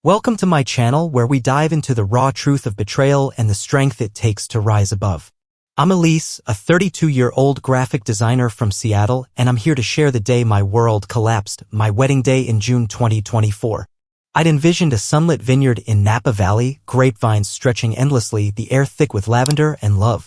Welcome to my channel where we dive into the raw truth of betrayal and the strength it takes to rise above. I'm Elise, a 32-year-old graphic designer from Seattle, and I'm here to share the day my world collapsed, my wedding day in June 2024. I'd envisioned a sunlit vineyard in Napa Valley, grapevines stretching endlessly, the air thick with lavender and love.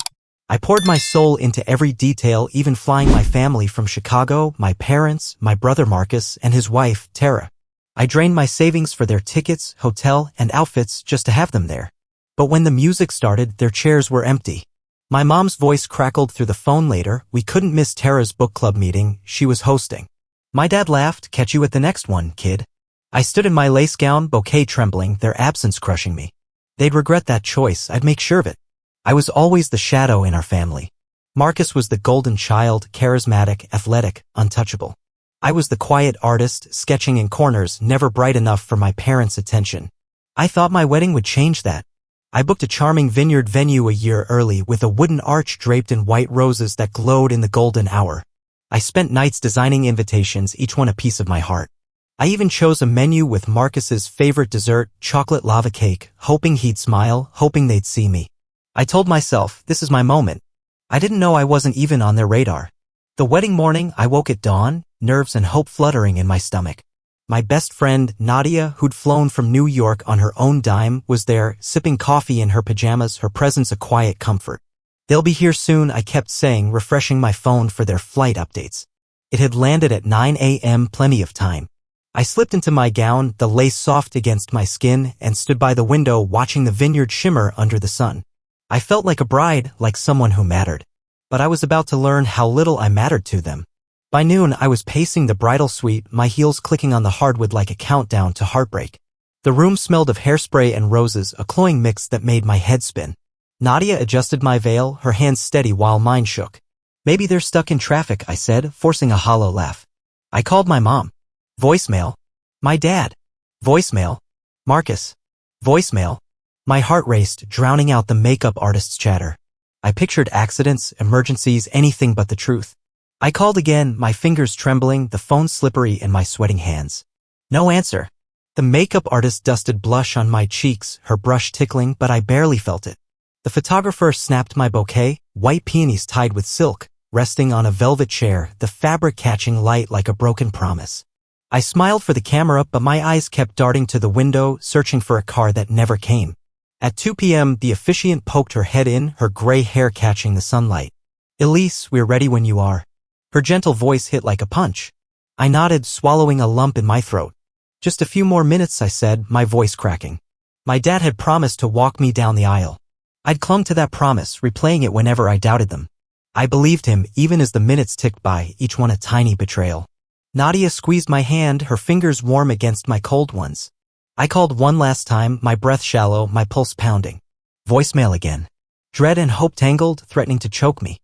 I poured my soul into every detail, even flying my family from Chicago, my parents, my brother Marcus, and his wife, Tara. I drained my savings for their tickets, hotel, and outfits just to have them there. But when the music started, their chairs were empty. My mom's voice crackled through the phone later. We couldn't miss Tara's book club meeting she was hosting. My dad laughed, "Catch you at the next one, kid." I stood in my lace gown, bouquet trembling, their absence crushing me. They'd regret that choice, I'd make sure of it. I was always the shadow in our family. Marcus was the golden child, charismatic, athletic, untouchable. I was the quiet artist, sketching in corners, never bright enough for my parents' attention. I thought my wedding would change that. I booked a charming vineyard venue a year early with a wooden arch draped in white roses that glowed in the golden hour. I spent nights designing invitations, each one a piece of my heart. I even chose a menu with Marcus's favorite dessert, chocolate lava cake, hoping he'd smile, hoping they'd see me. I told myself, this is my moment. I didn't know I wasn't even on their radar. The wedding morning, I woke at dawn, nerves and hope fluttering in my stomach. My best friend, Nadia, who'd flown from New York on her own dime, was there, sipping coffee in her pajamas, her presence a quiet comfort. "They'll be here soon," I kept saying, refreshing my phone for their flight updates. It had landed at 9 a.m., plenty of time. I slipped into my gown, the lace soft against my skin, and stood by the window watching the vineyard shimmer under the sun. I felt like a bride, like someone who mattered. But I was about to learn how little I mattered to them. By noon, I was pacing the bridal suite, my heels clicking on the hardwood like a countdown to heartbreak. The room smelled of hairspray and roses, a cloying mix that made my head spin. Nadia adjusted my veil, her hands steady while mine shook. "Maybe they're stuck in traffic," I said, forcing a hollow laugh. I called my mom. Voicemail. My dad. Voicemail. Marcus. Voicemail. My heart raced, drowning out the makeup artist's chatter. I pictured accidents, emergencies, anything but the truth. I called again, my fingers trembling, the phone slippery in my sweating hands. No answer. The makeup artist dusted blush on my cheeks, her brush tickling, but I barely felt it. The photographer snapped my bouquet, white peonies tied with silk, resting on a velvet chair, the fabric catching light like a broken promise. I smiled for the camera, but my eyes kept darting to the window, searching for a car that never came. At 2 p.m., the officiant poked her head in, her gray hair catching the sunlight. "Elise, we're ready when you are." Her gentle voice hit like a punch. I nodded, swallowing a lump in my throat. "Just a few more minutes," I said, my voice cracking. My dad had promised to walk me down the aisle. I'd clung to that promise, replaying it whenever I doubted them. I believed him, even as the minutes ticked by, each one a tiny betrayal. Nadia squeezed my hand, her fingers warm against my cold ones. I called one last time, my breath shallow, my pulse pounding. Voicemail again. Dread and hope tangled, threatening to choke me.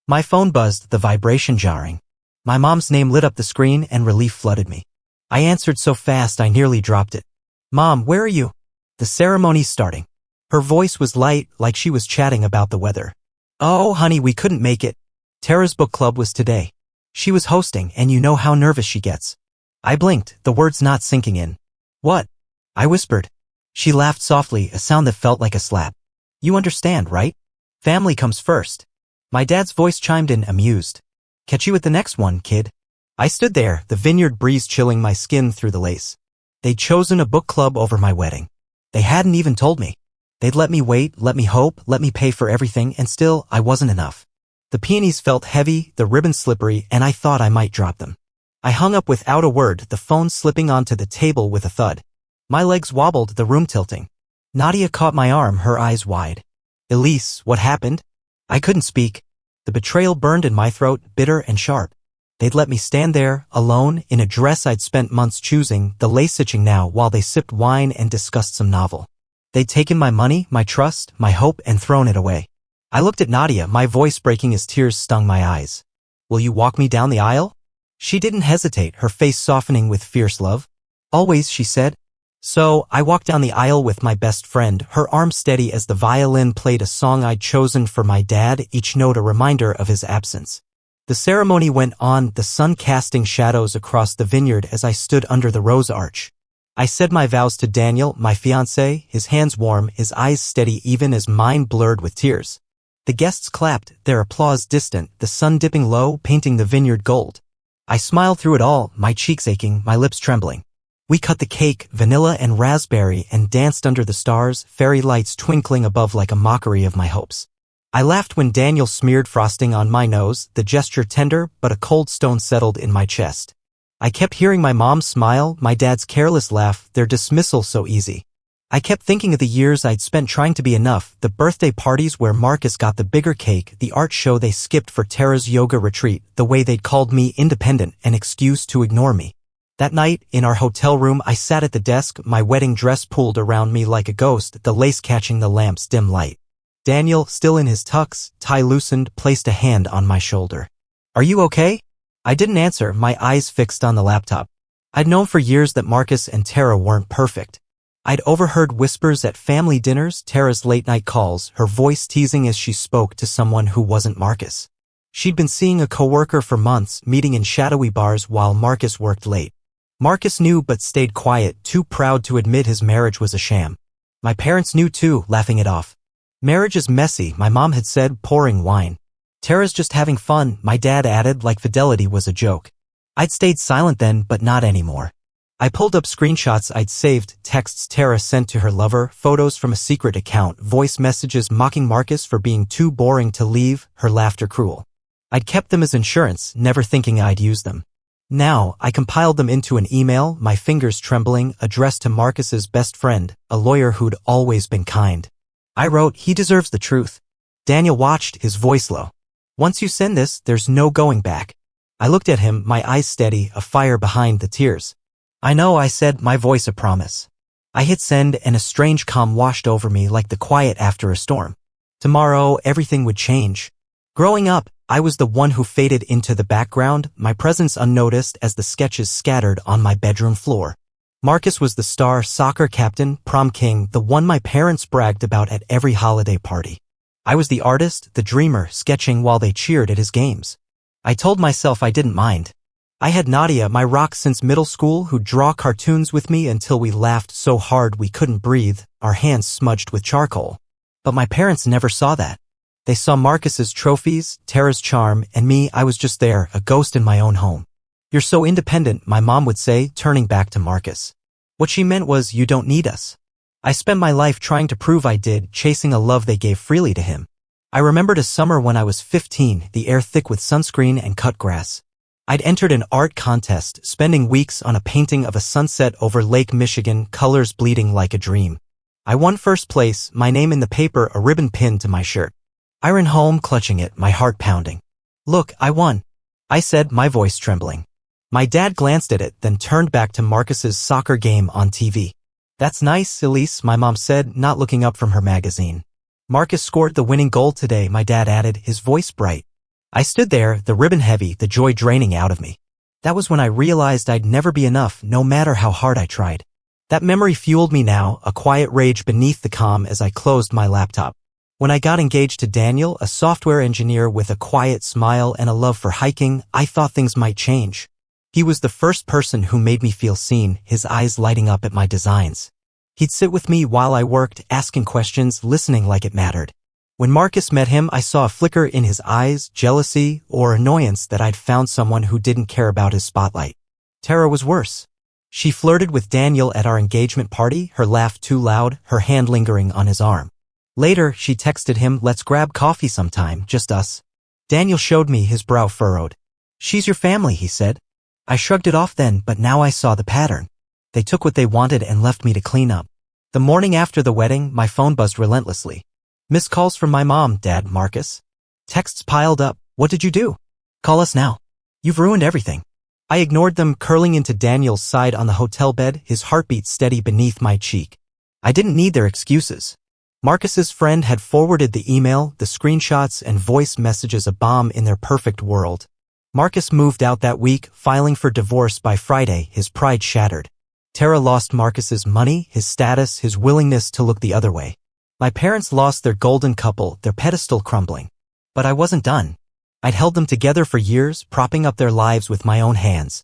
My phone buzzed, the vibration jarring. My mom's name lit up the screen and relief flooded me. I answered so fast I nearly dropped it. "Mom, where are you?" "The ceremony's starting." Her voice was light, like she was chatting about the weather. "Oh, honey, we couldn't make it. Tara's book club was today. She was hosting, and you know how nervous she gets." I blinked, the words not sinking in. "What?" I whispered. She laughed softly, a sound that felt like a slap. "You understand, right? Family comes first." My dad's voice chimed in, amused. "Catch you at the next one, kid." I stood there, the vineyard breeze chilling my skin through the lace. They'd chosen a book club over my wedding. They hadn't even told me. They'd let me wait, let me hope, let me pay for everything, and still, I wasn't enough. The peonies felt heavy, the ribbons slippery, and I thought I might drop them. I hung up without a word, the phone slipping onto the table with a thud. My legs wobbled, the room tilting. Nadia caught my arm, her eyes wide. "Elise, what happened?" I couldn't speak. The betrayal burned in my throat, bitter and sharp. They'd let me stand there, alone, in a dress I'd spent months choosing, the lace itching now while they sipped wine and discussed some novel. They'd taken my money, my trust, my hope, and thrown it away. I looked at Nadia, my voice breaking as tears stung my eyes. "Will you walk me down the aisle?" She didn't hesitate, her face softening with fierce love. "Always," she said. So, I walked down the aisle with my best friend, her arm steady as the violin played a song I'd chosen for my dad, each note a reminder of his absence. The ceremony went on, the sun casting shadows across the vineyard as I stood under the rose arch. I said my vows to Daniel, my fiancé, his hands warm, his eyes steady even as mine blurred with tears. The guests clapped, their applause distant, the sun dipping low, painting the vineyard gold. I smiled through it all, my cheeks aching, my lips trembling. We cut the cake, vanilla and raspberry, and danced under the stars, fairy lights twinkling above like a mockery of my hopes. I laughed when Daniel smeared frosting on my nose, the gesture tender, but a cold stone settled in my chest. I kept hearing my mom smile, my dad's careless laugh, their dismissal so easy. I kept thinking of the years I'd spent trying to be enough, the birthday parties where Marcus got the bigger cake, the art show they skipped for Tara's yoga retreat, the way they'd called me independent, an excuse to ignore me. That night, in our hotel room, I sat at the desk, my wedding dress pulled around me like a ghost, the lace catching the lamp's dim light. Daniel, still in his tux, tie loosened, placed a hand on my shoulder. "Are you okay?" I didn't answer, my eyes fixed on the laptop. I'd known for years that Marcus and Tara weren't perfect. I'd overheard whispers at family dinners, Tara's late-night calls, her voice teasing as she spoke to someone who wasn't Marcus. She'd been seeing a coworker for months, meeting in shadowy bars while Marcus worked late. Marcus knew but stayed quiet, too proud to admit his marriage was a sham. My parents knew too, laughing it off. "Marriage is messy," my mom had said, pouring wine. "Tara's just having fun," my dad added, like fidelity was a joke. I'd stayed silent then, but not anymore. I pulled up screenshots I'd saved, texts Tara sent to her lover, photos from a secret account, voice messages mocking Marcus for being too boring to leave, her laughter cruel. I'd kept them as insurance, never thinking I'd use them. Now, I compiled them into an email, my fingers trembling, addressed to Marcus's best friend, a lawyer who'd always been kind. I wrote, "He deserves the truth." Daniel watched, his voice low. "Once you send this, there's no going back." I looked at him, my eyes steady, a fire behind the tears. "I know," I said, my voice a promise. I hit send and a strange calm washed over me like the quiet after a storm. Tomorrow, everything would change. Growing up, I was the one who faded into the background, my presence unnoticed as the sketches scattered on my bedroom floor. Marcus was the star, soccer captain, prom king, the one my parents bragged about at every holiday party. I was the artist, the dreamer, sketching while they cheered at his games. I told myself I didn't mind. I had Nadia, my rock since middle school, who'd draw cartoons with me until we laughed so hard we couldn't breathe, our hands smudged with charcoal. But my parents never saw that. They saw Marcus's trophies, Tara's charm, and me. I was just there, a ghost in my own home. "You're so independent," my mom would say, turning back to Marcus. What she meant was, "You don't need us." I spent my life trying to prove I did, chasing a love they gave freely to him. I remembered a summer when I was 15, the air thick with sunscreen and cut grass. I'd entered an art contest, spending weeks on a painting of a sunset over Lake Michigan, colors bleeding like a dream. I won first place, my name in the paper, a ribbon pinned to my shirt. I ran home clutching it, my heart pounding. "Look, I won," I said, my voice trembling. My dad glanced at it, then turned back to Marcus's soccer game on TV. "That's nice, Elise," my mom said, not looking up from her magazine. "Marcus scored the winning goal today," my dad added, his voice bright. I stood there, the ribbon heavy, the joy draining out of me. That was when I realized I'd never be enough, no matter how hard I tried. That memory fueled me now, a quiet rage beneath the calm as I closed my laptop. When I got engaged to Daniel, a software engineer with a quiet smile and a love for hiking, I thought things might change. He was the first person who made me feel seen, his eyes lighting up at my designs. He'd sit with me while I worked, asking questions, listening like it mattered. When Marcus met him, I saw a flicker in his eyes, jealousy, or annoyance that I'd found someone who didn't care about his spotlight. Tara was worse. She flirted with Daniel at our engagement party, her laugh too loud, her hand lingering on his arm. Later, she texted him, "Let's grab coffee sometime, just us." Daniel showed me, his brow furrowed. "She's your family," he said. I shrugged it off then, but now I saw the pattern. They took what they wanted and left me to clean up. The morning after the wedding, my phone buzzed relentlessly. Missed calls from my mom, Dad, Marcus. Texts piled up. "What did you do? Call us now. You've ruined everything." I ignored them, curling into Daniel's side on the hotel bed, his heartbeat steady beneath my cheek. I didn't need their excuses. Marcus's friend had forwarded the email, the screenshots and voice messages, a bomb in their perfect world. Marcus moved out that week, filing for divorce by Friday, his pride shattered. Tara lost Marcus's money, his status, his willingness to look the other way. My parents lost their golden couple, their pedestal crumbling. But I wasn't done. I'd held them together for years, propping up their lives with my own hands.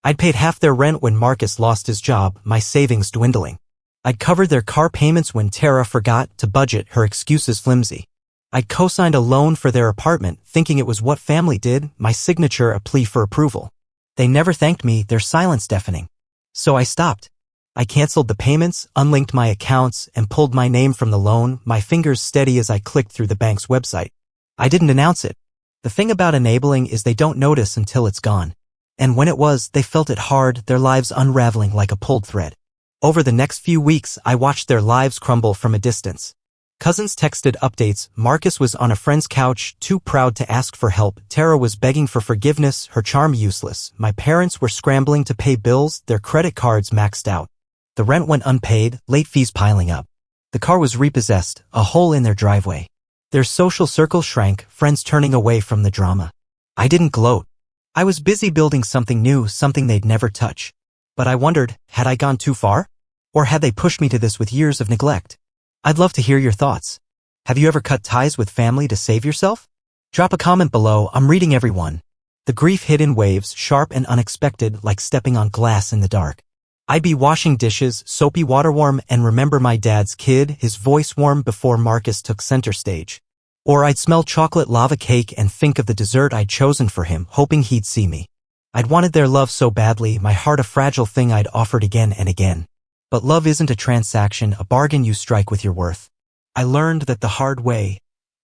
I'd paid half their rent when Marcus lost his job, my savings dwindling. I'd covered their car payments when Tara forgot to budget, her excuses flimsy. I'd co-signed a loan for their apartment, thinking it was what family did, my signature a plea for approval. They never thanked me, their silence deafening. So I stopped. I canceled the payments, unlinked my accounts, and pulled my name from the loan, my fingers steady as I clicked through the bank's website. I didn't announce it. The thing about enabling is they don't notice until it's gone. And when it was, they felt it hard, their lives unraveling like a pulled thread. Over the next few weeks, I watched their lives crumble from a distance. Cousins texted updates, Marcus was on a friend's couch, too proud to ask for help, Tara was begging for forgiveness, her charm useless, my parents were scrambling to pay bills, their credit cards maxed out. The rent went unpaid, late fees piling up. The car was repossessed, a hole in their driveway. Their social circle shrank, friends turning away from the drama. I didn't gloat. I was busy building something new, something they'd never touch. But I wondered, had I gone too far? Or had they pushed me to this with years of neglect? I'd love to hear your thoughts. Have you ever cut ties with family to save yourself? Drop a comment below, I'm reading every one. The grief hit in waves, sharp and unexpected, like stepping on glass in the dark. I'd be washing dishes, soapy water warm, and remember my dad's kid, his voice warm before Marcus took center stage. Or I'd smell chocolate lava cake and think of the dessert I'd chosen for him, hoping he'd see me. I'd wanted their love so badly, my heart a fragile thing I'd offered again and again. But love isn't a transaction, a bargain you strike with your worth. I learned that the hard way,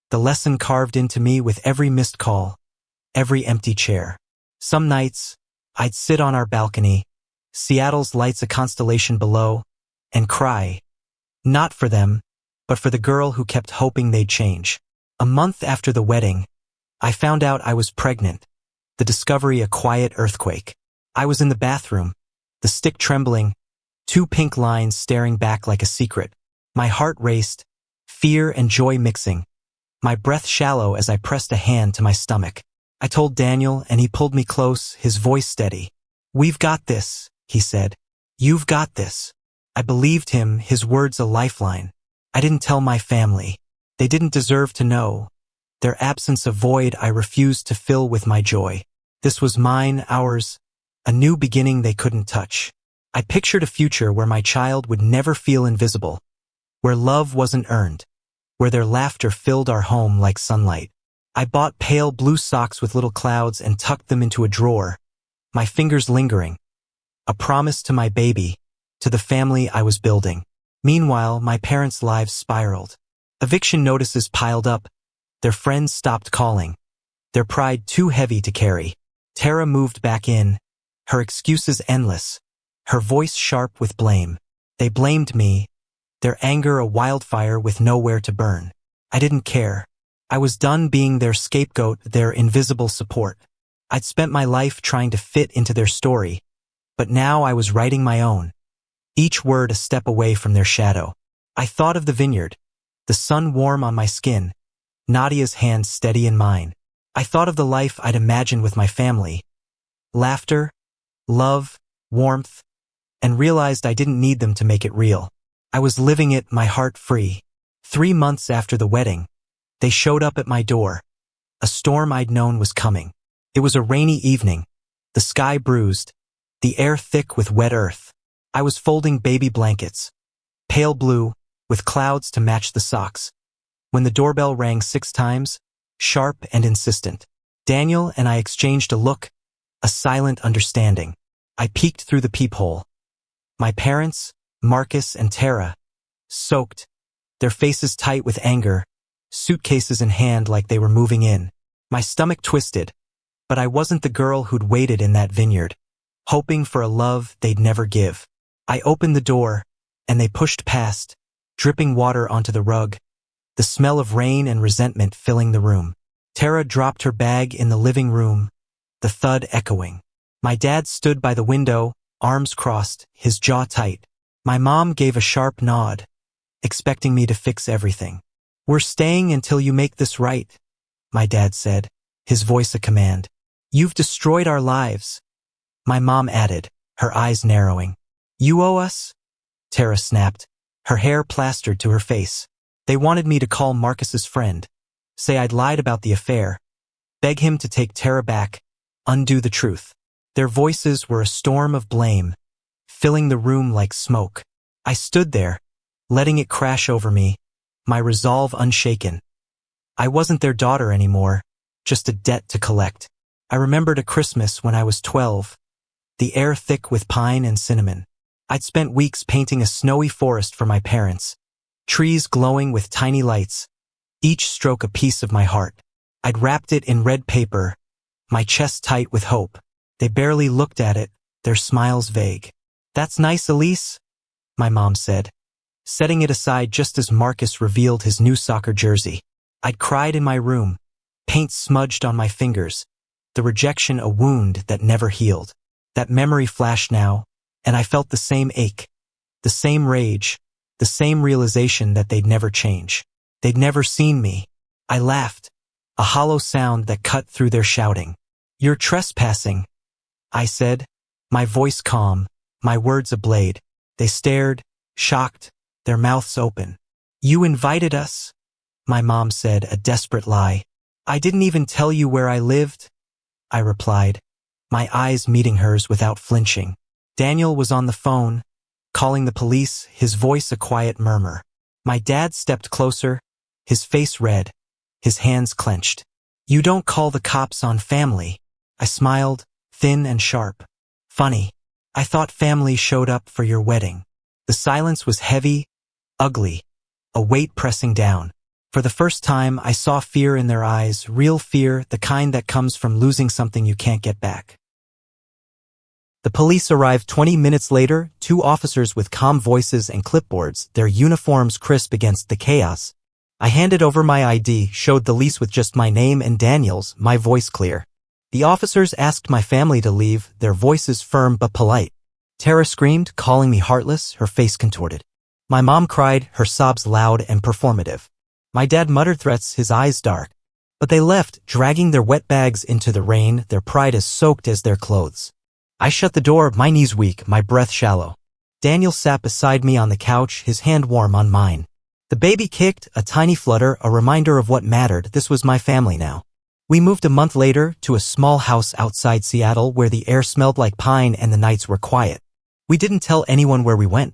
the lesson carved into me with every missed call, every empty chair. Some nights, I'd sit on our balcony, Seattle's lights a constellation below, and cry. Not for them, but for the girl who kept hoping they'd change. A month after the wedding, I found out I was pregnant. The discovery a quiet earthquake. I was in the bathroom, the stick trembling, 2 pink lines staring back like a secret. My heart raced, fear and joy mixing. My breath shallow as I pressed a hand to my stomach. I told Daniel and he pulled me close, his voice steady. We've got this, he said. You've got this. I believed him, his words a lifeline. I didn't tell my family. They didn't deserve to know. Their absence a void I refused to fill with my joy. This was mine, ours, a new beginning they couldn't touch. I pictured a future where my child would never feel invisible, where love wasn't earned, where their laughter filled our home like sunlight. I bought pale blue socks with little clouds and tucked them into a drawer, my fingers lingering. A promise to my baby, to the family I was building. Meanwhile, my parents' lives spiraled. Eviction notices piled up. Their friends stopped calling. Their pride too heavy to carry. Tara moved back in. Her excuses endless. Her voice sharp with blame. They blamed me. Their anger a wildfire with nowhere to burn. I didn't care. I was done being their scapegoat, their invisible support. I'd spent my life trying to fit into their story. But now I was writing my own. Each word a step away from their shadow. I thought of the vineyard. The sun warm on my skin, Nadia's hands steady in mine. I thought of the life I'd imagined with my family. Laughter, love, warmth, and realized I didn't need them to make it real. I was living it, my heart free. 3 months after the wedding, they showed up at my door. A storm I'd known was coming. It was a rainy evening, the sky bruised, the air thick with wet earth. I was folding baby blankets, pale blue, with clouds to match the socks. When the doorbell rang 6 times, sharp and insistent, Daniel and I exchanged a look, a silent understanding. I peeked through the peephole. My parents, Marcus and Tara, soaked, their faces tight with anger, suitcases in hand like they were moving in. My stomach twisted, but I wasn't the girl who'd waited in that vineyard, hoping for a love they'd never give. I opened the door, and they pushed past, dripping water onto the rug, the smell of rain and resentment filling the room. Tara dropped her bag in the living room, the thud echoing. My dad stood by the window, arms crossed, his jaw tight. My mom gave a sharp nod, expecting me to fix everything. We're staying until you make this right, my dad said, his voice a command. You've destroyed our lives, my mom added, her eyes narrowing. You owe us? Tara snapped, her hair plastered to her face. They wanted me to call Marcus's friend, say I'd lied about the affair, beg him to take Tara back, undo the truth. Their voices were a storm of blame, filling the room like smoke. I stood there, letting it crash over me, my resolve unshaken. I wasn't their daughter anymore, just a debt to collect. I remembered a Christmas when I was 12, the air thick with pine and cinnamon. I'd spent weeks painting a snowy forest for my parents, trees glowing with tiny lights, each stroke a piece of my heart. I'd wrapped it in red paper, my chest tight with hope. They barely looked at it, their smiles vague. "That's nice, Elise," my mom said, setting it aside just as Marcus revealed his new soccer jersey. I'd cried in my room, paint smudged on my fingers, the rejection a wound that never healed. That memory flashed now, and I felt the same ache, the same rage, the same realization that they'd never change. They'd never seen me. I laughed, a hollow sound that cut through their shouting. "You're trespassing," I said, my voice calm, my words a blade. They stared, shocked, their mouths open. "You invited us," my mom said, a desperate lie. "I didn't even tell you where I lived," I replied, my eyes meeting hers without flinching. Daniel was on the phone, calling the police, his voice a quiet murmur. My dad stepped closer, his face red, his hands clenched. "You don't call the cops on family." I smiled, thin and sharp. "Funny. I thought family showed up for your wedding." The silence was heavy, ugly, a weight pressing down. For the first time, I saw fear in their eyes, real fear, the kind that comes from losing something you can't get back. The police arrived 20 minutes later, two officers with calm voices and clipboards, their uniforms crisp against the chaos. I handed over my ID, showed the lease with just my name and Daniel's, my voice clear. The officers asked my family to leave, their voices firm but polite. Tara screamed, calling me heartless, her face contorted. My mom cried, her sobs loud and performative. My dad muttered threats, his eyes dark. But they left, dragging their wet bags into the rain, their pride as soaked as their clothes. I shut the door, my knees weak, my breath shallow. Daniel sat beside me on the couch, his hand warm on mine. The baby kicked, a tiny flutter, a reminder of what mattered. This was my family now. We moved a month later to a small house outside Seattle where the air smelled like pine and the nights were quiet. We didn't tell anyone where we went.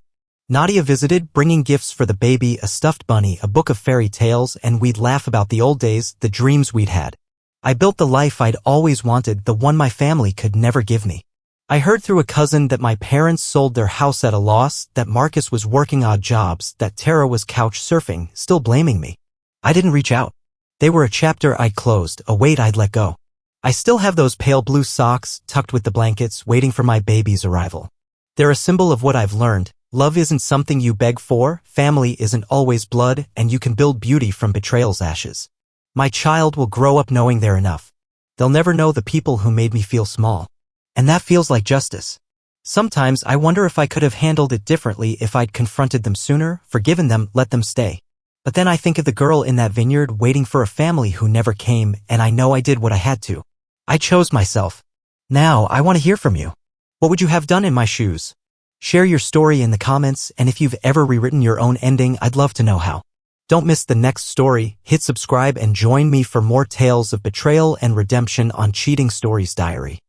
Nadia visited, bringing gifts for the baby, a stuffed bunny, a book of fairy tales, and we'd laugh about the old days, the dreams we'd had. I built the life I'd always wanted, the one my family could never give me. I heard through a cousin that my parents sold their house at a loss, that Marcus was working odd jobs, that Tara was couch surfing, still blaming me. I didn't reach out. They were a chapter I'd closed, a weight I'd let go. I still have those pale blue socks, tucked with the blankets, waiting for my baby's arrival. They're a symbol of what I've learned. Love isn't something you beg for, family isn't always blood, and you can build beauty from betrayal's ashes. My child will grow up knowing they're enough. They'll never know the people who made me feel small. And that feels like justice. Sometimes I wonder if I could have handled it differently if I'd confronted them sooner, forgiven them, let them stay. But then I think of the girl in that vineyard waiting for a family who never came, and I know I did what I had to. I chose myself. Now, I want to hear from you. What would you have done in my shoes? Share your story in the comments, and if you've ever rewritten your own ending, I'd love to know how. Don't miss the next story, hit subscribe and join me for more tales of betrayal and redemption on Cheating Stories Diary.